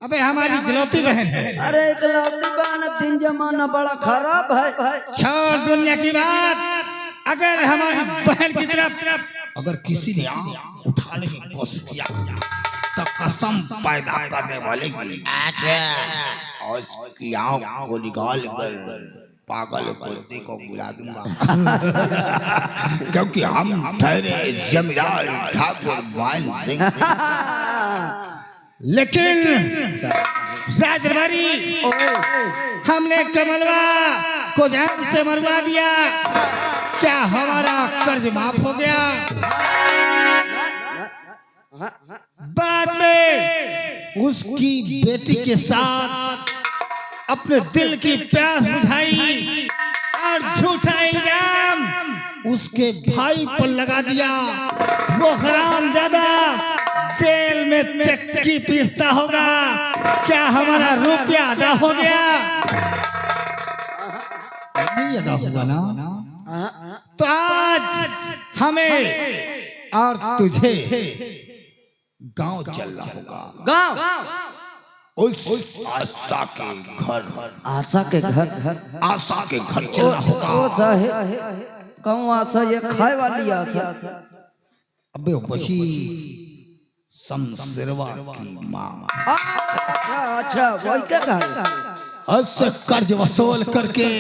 अबे हमारी इकलौती बहन है। अरे इकलौती बहन, दिन जमाना बड़ा खराब है। छोड़ दुनिया की बात, अगर हमारी बहन की तरफ अगर किसी ने आंख उठाने की कोशिश किया तो कसम पैदा करने वाले की और उसकी आंख को निकाल कर पागल कुत्ते को बुला दूंगा। क्योंकि हम ठहरे जमींदार ठाकुर मान सिंह। लेकिन दरबारी हमने कमलवा को जान से मरवा दिया, क्या हमारा कर्ज माफ हो गया? बाद में उसकी बेटी के साथ अपने दिल की प्यास बुझाई और झूठा इल्जाम उसके भाई पर लगा दिया। वो हरामजादा जेल में चक्की पीसता होगा, क्या हमारा रुपया अदा हो गया? नहीं अदा हुआ ना? तो आज हमें और तुझे गांव चलना होगा। गांव उस आशा के घर, आशा के घर, आशा के घर चलना होगा। ओ साहेब, कहूँ आशा ये खाए वाली आशा? अबे वही शमशेरवा की माँ। अच्छा अच्छा, वही क्या कहा? उससे कर्ज वसूल करके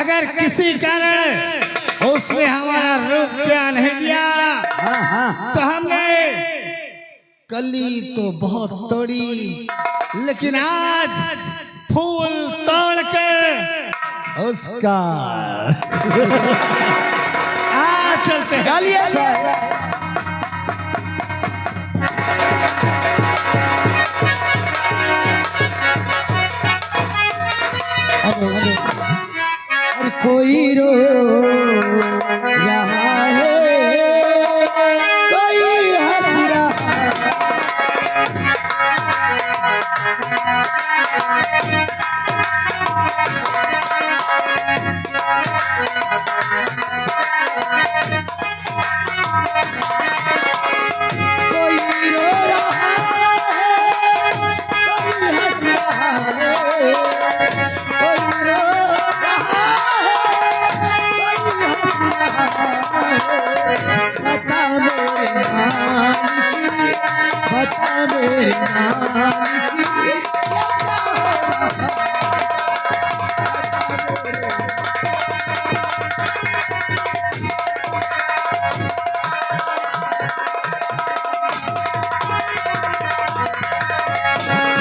अगर किसी कारण उसने हमारा रुपया नहीं दिया तो हमने कली तो बहुत तोड़ी, लेकिन आज फूल तोड़ के उसका आज चलते हैं। और कोई रो रहा है, कोई हंस रहा कोई रो रहा है, कोई हंस रहा है, कोई रो रहा है, कोई हंस रहा है। बता मेरे नाम की, बता मेरे नाम की,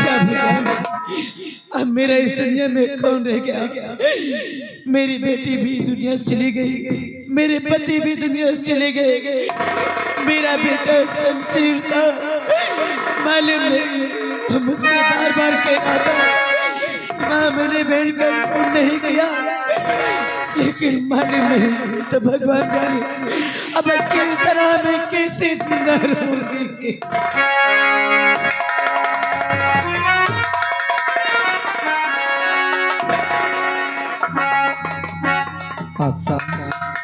क्या हो रहा है? अब मेरा इस दुनिया में कौन रह गया? मेरी बेटी भी दुनिया से चली गई, मेरे पति भी दुनिया से चले गए, मेरा बेटा शमशेर था। मालूम नहीं, मुझसे बार बार कहता था माँ मैंने बहन का खून नहीं किया, लेकिन मालूम नहीं तो भगवान जाने अब अकेली तरह में कैसे जिंदा रहूंगी।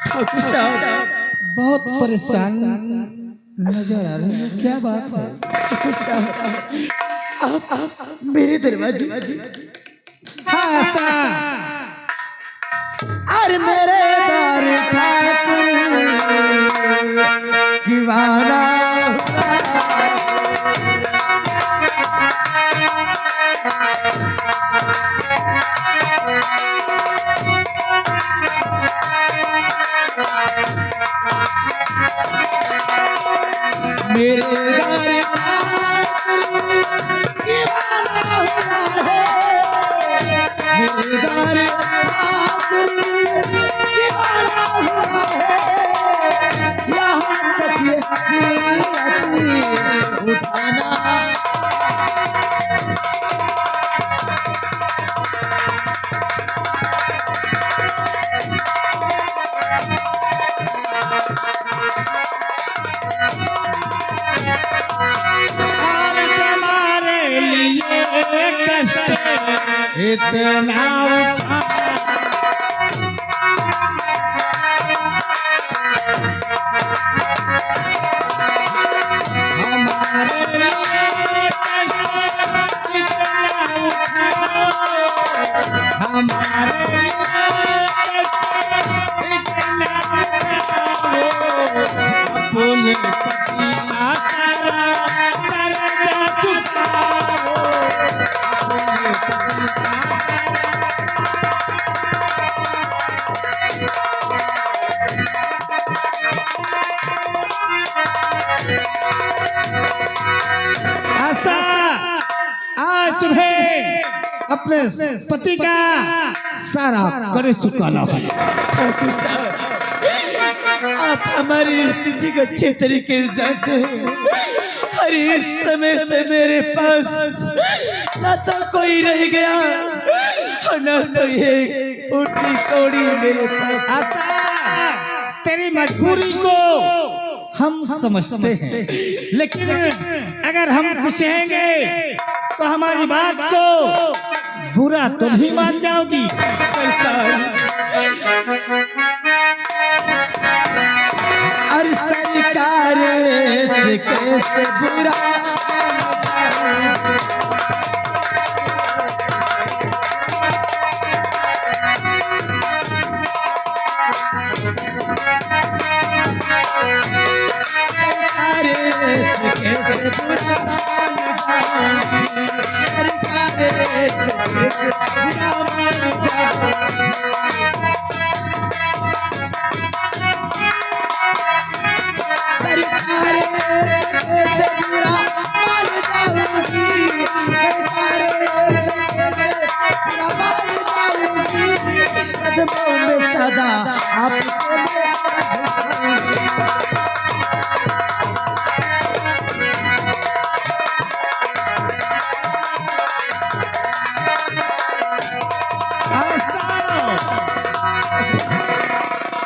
ठाकुर साहब बहुत परेशान नजर आ रहे हैं, क्या बात है? ठाकुर साहब आप मेरे दरवाजे हाँ सा और मेरे द्वार ठाकुर दीवाना मेरे घर दीवाना हुआ है, मेरे घर दीवाना हुआ है। यहाँ तक ये हकीकत उठाना इतना उठा जीना सारा कर्जा चुकाओ अपने पति का आशा आज तुम्हें अपने पति का सारा कर्ज चुकाना है। ठाकुर साहब, आप हमारी स्थिति को अच्छे तरीके से जानते हैं। हर इस समय से मेरे पास ना तो कोई रह गया और ना तो ये उठी कौड़ी मेरे पास। आशा तेरी मजबूरी को हम समझते हैं, लेकिन अगर हम कुछ कहेंगे तो हमारी बात को बुरा तुम ही मान जाओगी। सरकार, और सरकार से कैसे बुरा कैसे बुरा सदा आपको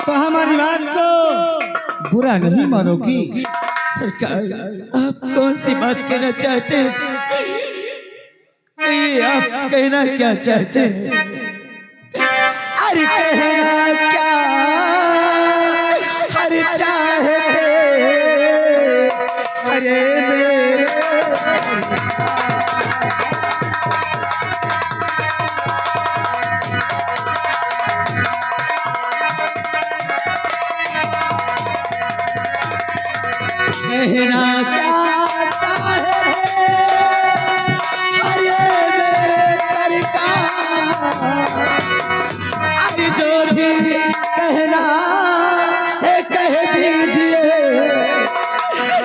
तो हमारी बात को बुरा नहीं मानोगी। सरकार, आप कौन सी बात कहना चाहते हैं? ये आप कहना क्या चाहते हैं? अरे कहना क्या हर चाहते, अरे मेरे कहना क्या चाहे अरे मेरे सरकार, अरे जो भी कहना है कह दीजिए,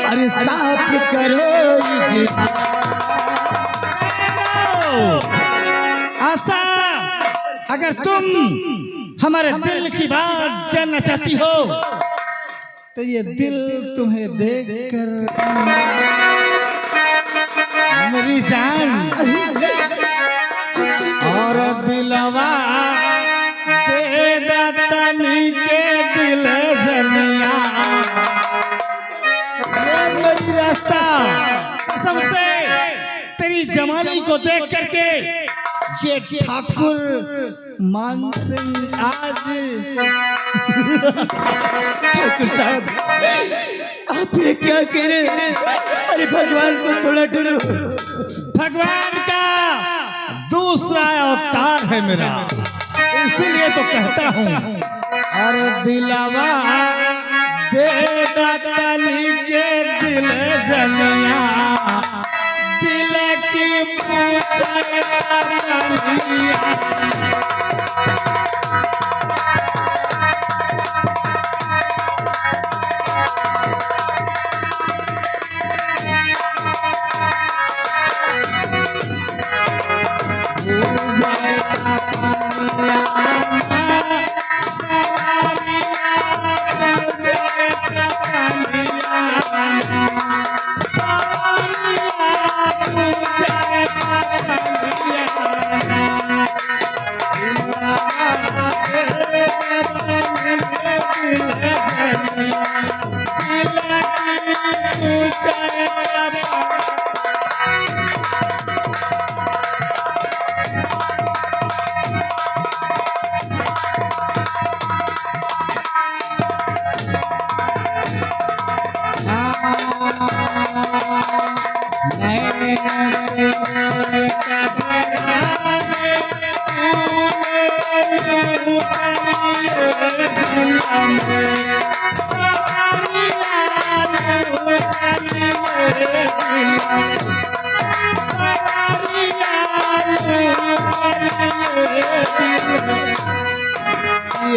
अरे साफ करो आशा, अगर तुम हमारे दिल की बात जानना चाहती हो तो ये दिल तुम्हें देखकर मेरी जान और दिलवा दे दातनी के दिल जनिया, ये मेरी रास्ता कसम से तेरी जवानी को देख करके ये ठाकुर मान सिंह आज ठाकुर साहब, आप ये क्या कह रहे हैं? अरे भगवान को थोड़ा डरो। भगवान का दूसरा अवतार है मेरा, इसीलिए तो कहता हूँ अरे दिलवा दे दातनी के दिल जनिया, दिल की पूछा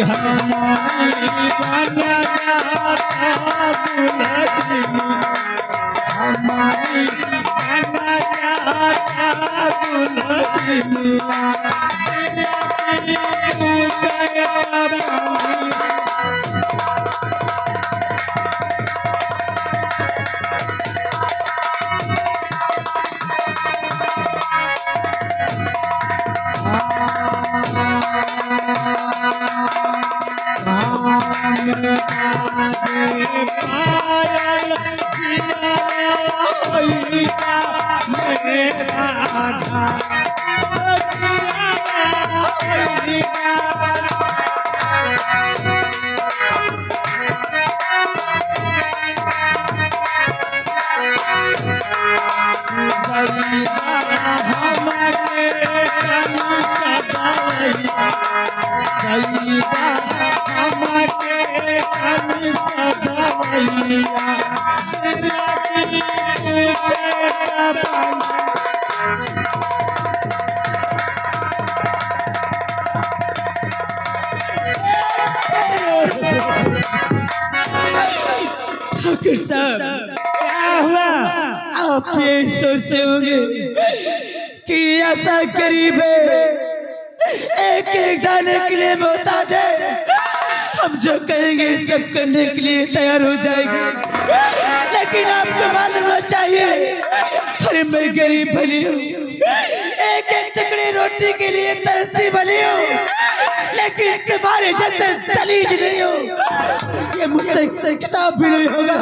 हमारी बना जाता दुल्हन हमारी बना जाता दुल्हनिया पायल ठाकुर साहब, क्या हुआ? आप ये सोचते होंगे कि ऐसा गरीब है, एक एक दाने के लिए मोहताज है, हम जो कहेंगे सब करने के लिए तैयार हो जाएंगे। लेकिन आपको मालूम होना चाहिए, अरे मैं गरीब भली हूँ, एक एक टुकड़ी रोटी के लिए तरसती भली हूँ, लेकिन तुम्हारे जैसे तलीज नहीं हो। ये मुझसे किताब भी नहीं होगा।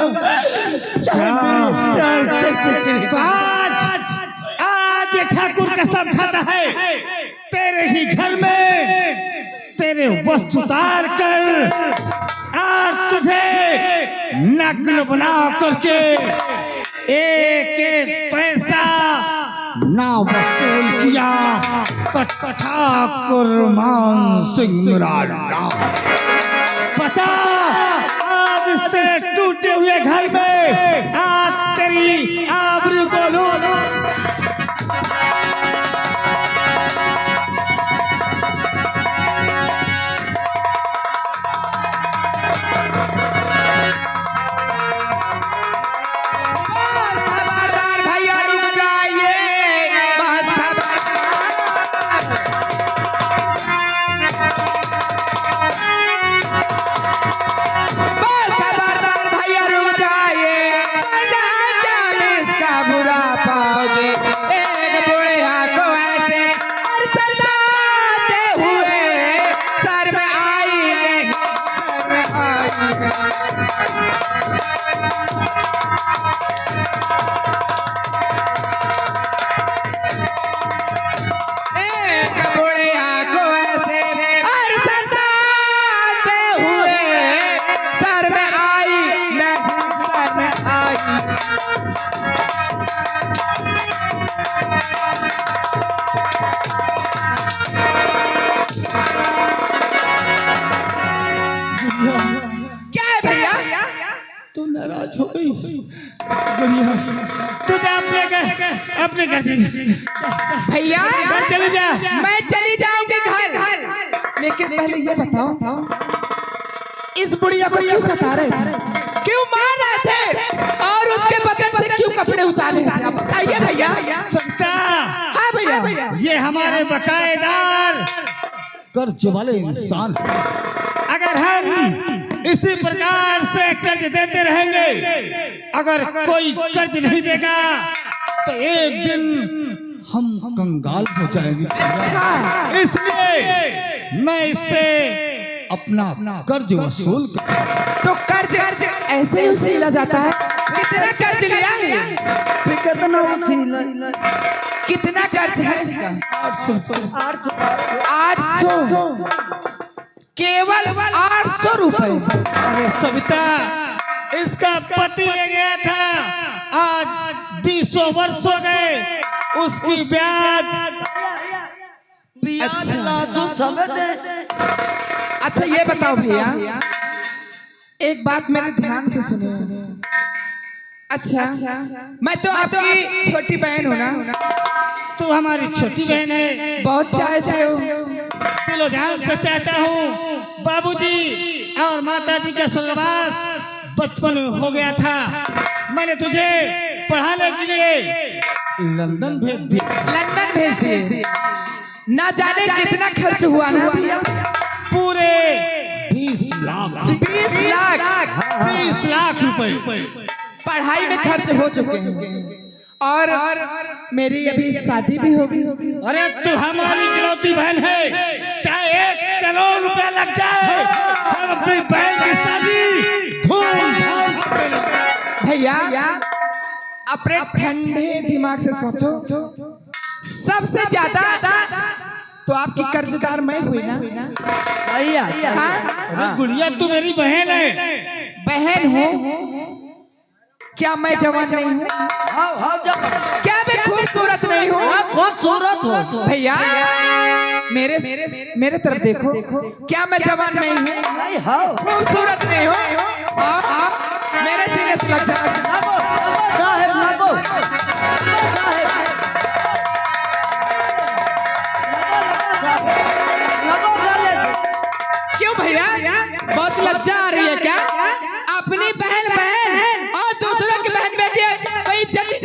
तो आज ये ठाकुर कसम खाता है तेरे ही घर में तेरे वस्त्र उतार कर और तुझे नग्न बना करके एक एक पैसा ना वसूल किया तो ठाकुर मान सिंह राणा बचा। आज इस तेरे टूटे हुए घर में आज तेरी आबरू को लूट। नाराज हो गई दुनिया। तुझे अपने घर भैया घर चले जा। मैं चली जाऊंगी घर, लेकिन पहले ये बताओ इस बुढ़िया को क्यों सता रहे थे, क्यों मार रहे थे और उसके बदन से क्यों कपड़े उतार रहे थे, आप बताइए भैया। सकता हाँ भैया, ये हमारे बकायेदार कर्ज वाले इंसान, अगर हम इसी प्रकार से कर्ज देते रहेंगे, अगर कोई कर्ज नहीं देगा तो एक दिन हम कंगाल हो जाएंगे। अच्छा, इसलिए मैं इससे अपना कर्ज वसूल कर। तो कर्ज ऐसे ही वसूला जाता है? कितना कर्ज लिया है? कितना वसीला? कितना कर्ज है इसका? 800 केवल 800 रुपए। अरे सविता, इसका पति ले गया था, आज 20 वर्ष हो गए, उसकी ब्याज अच्छा ये बताओ भैया, एक बात मेरे ध्यान से सुनिए, अच्छा, मैं तो आपकी छोटी बहन हूँ ना। तू हमारी छोटी बहन है, बहुत चाहते हो। दिलो जान से चाहता हूँ। बाबूजी और माताजी का स्वर्गवास बचपन में हो गया था। मैंने तुझे पढ़ाने के लिए लंदन भेज दिया। लंदन भेज दिए। ना जाने कितना खर्च हुआ ना भैया। पूरे 20 लाख 20 लाख 20 लाख रुपए पढ़ाई में खर्च हो चुके हैं और मेरी अभी शादी भी होगी। अरे तू हमारी इकलौती बहन है, चाहे 1 करोड़ रुपया लग जाए, हम अपनी बहन की शादी धूमधाम से करेंगे। भैया अपने ठंडे दिमाग से सोचो, सबसे ज्यादा तो आपकी कर्जदार मैं हुई ना भैया। हाँ? अरे गुड़िया तू मेरी बहन है। बहन हो क्या मैं जवान नहीं हूँ? हाँ जब क्या मैं खूबसूरत नहीं हूँ? खूबसूरत हो भैया मेरे तरफ देखो, क्या मैं जवान नहीं हूँ? नहीं। हाँ खूबसूरत नहीं हूँ? आप मेरे सीने से लग जाओ। लगो साहेब, लगो साहेब, लगो गले से। क्यों भैया बहुत लज्जा आ रही है क्या? अपनी बहन और दूसरों की बहन बेटी है कोई इज्जत नहीं।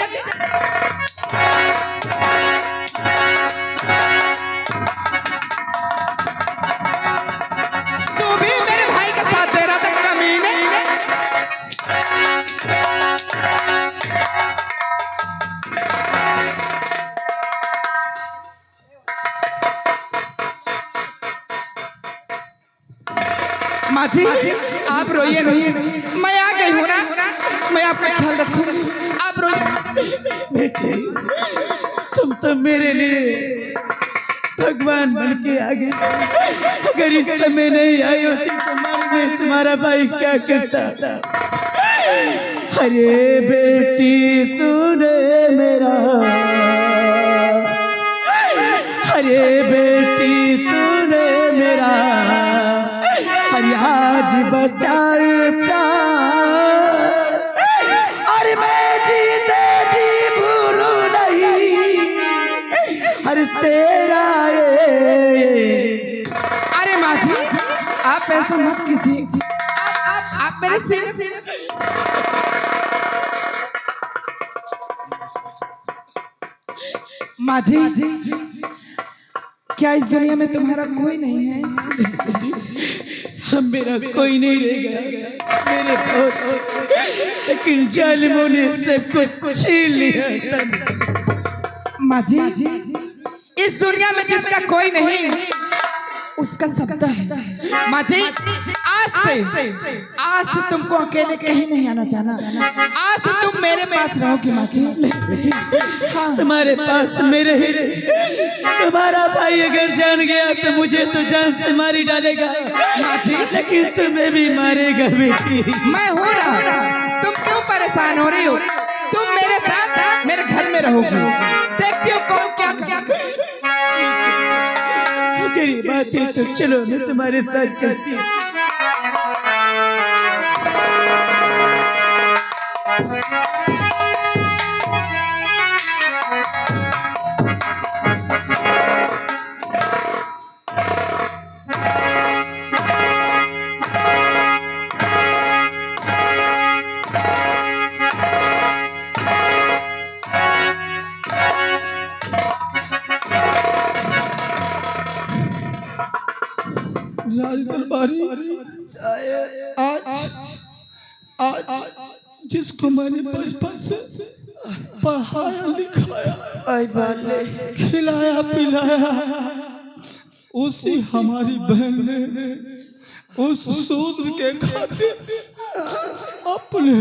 तू भी मेरे भाई का साथ दे रहा था कमीने। माँ जी आप रोइए नहीं, मैं आ गई हूँ ना, मैं आपका ख्याल रखूंगी, आप रोइए। बेटे तुम तो मेरे लिए भगवान बन के आ गए। अगर इस समय नहीं आई होती तो मैं तुम्हारा भाई क्या करता? अरे बेटी तूने मेरा, अरे बेटी तूने मेरा, अरे आज बचाए प्राण, अरे मैं जीते जी भूलूं नहीं, अरे तेरा ये। अरे माँ जी आप ऐसा मत कीजिए, आप मेरे सीने से। माँ जी क्या इस दुनिया में तुम्हारा कोई नहीं है? मेरा कोई नहीं रह गया, मेरे बहुत, लेकिन जालिमों ने सब कुछ छीन लिया। माँ जी इस दुनिया में जिसका कोई नहीं उसका सबका है। माँ जी आज से तुमको अकेले कहीं नहीं आना चाहना, आज से तुम मेरे पास रहोगी माँ जी। हाँ। तुम्हारे पास मेरे ही, तुम्हारा भाई अगर जान गया तो मुझे तो जान से मारी डालेगा माँ जी, लेकिन तुम्हें भी मारेगा बेटी। मैं हूँ ना, तुम क्यों परेशान हो रही हो? तुम मेरे साथ मेरे घर में रहोगी, देखती हो कौन क्या कर। अगर ये बात है तो चलो मैं तुम्हारे साथ चलती हूँ। आज जिसको मैंने बचपन से पढ़ाया लिखाया खिलाया पिलाया, उसी हमारी बहन ने उस शूद्र के खातिर अपने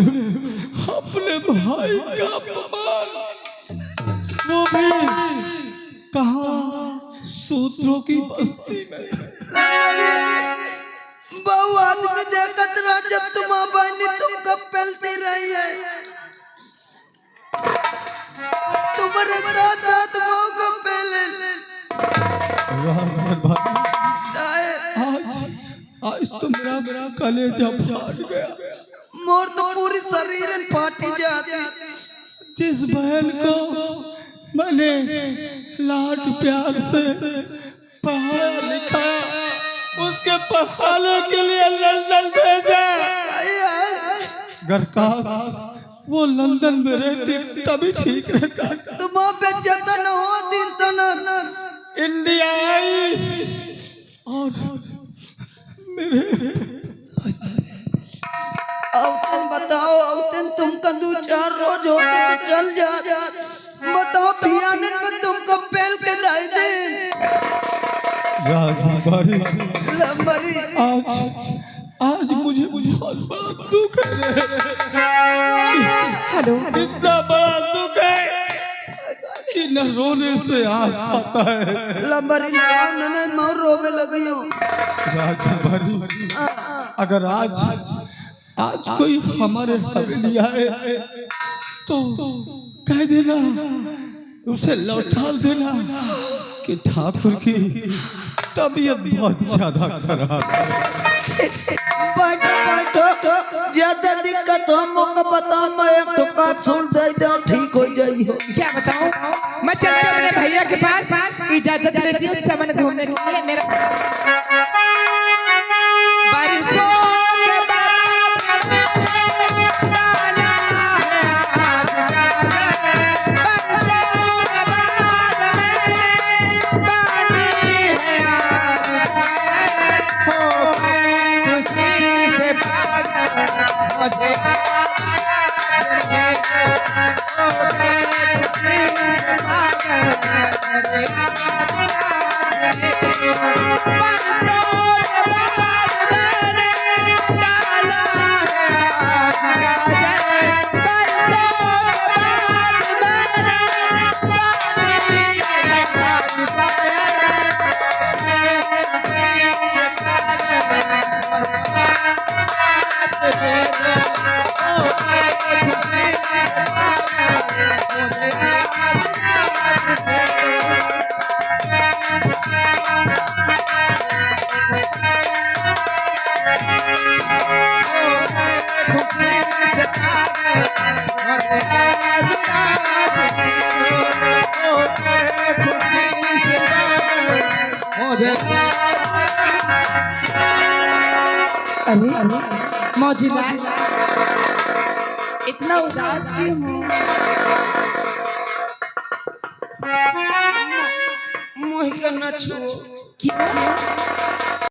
भाई का अपमान, वो भी कहाँ शूद्रों की बस्ती में। बहु आदमी देखत रहा जब तुम बहनी तुमको पलती रही है, तुम्हारे साथ साथ को पहले आज तो मेरा कलेजा फाट गया। मोर तो पूरी शरीर फाटी जाती। जिस बहन को मैंने लाड प्यार से पढ़ाया लिखाया, उसके पढ़ाने के लिए लंदन भेजा। घर का वो लंदन में रहती तभी ठीक रहता। तुम बेचता न हो दिन तना इंडिया आई और मेरे औतन बताओ, औतन तुमका 2-4 रोज होते तो चल जात। बताओ भियानन में तुमको पेल के लाई दे। लंबरी आज मुझे बहुत बड़ा दुख है। हेलो, इतना बड़ा दुख है कि न रोने से आंस आता है। लंबरी न मोर रोवे लगी हो। राजकुमारी, अगर आज कोई हमारे हवेली आए तो कह देना, उसे लौटा देना कि ठाकुर की तबीयत बहुत ज्यादा खराब है। बैठो ज्यादा दिक्कत हो मौका बताओ, मैं एक तो कैप्सूल दे दो ठीक हो जाइयो। क्या बताऊं? मैं चलती हूं अपने भैया के पास, इजाजत लेती हूँ चमन घूमने के लिए। मेरा बारिशों के बाद डाला है आज काजल, बारिशों के बाद मैंने बांधी है आज काजल, हो गए खुशी से पागल, मुझे आज मेरे हो गए खुशी से पागल, मुझे आज बारिशों के बाद मैंने डाला है आज काजल, बारिशों के बाद मैंने बांधी है आज पायल, खुशी से पागल, मुझे दे दो, ओ खुशी से पागल, मुझे आज दे दो। अरे मौजीलाल, इतना उदास क्यों हो? मोह के न छो। क्यों?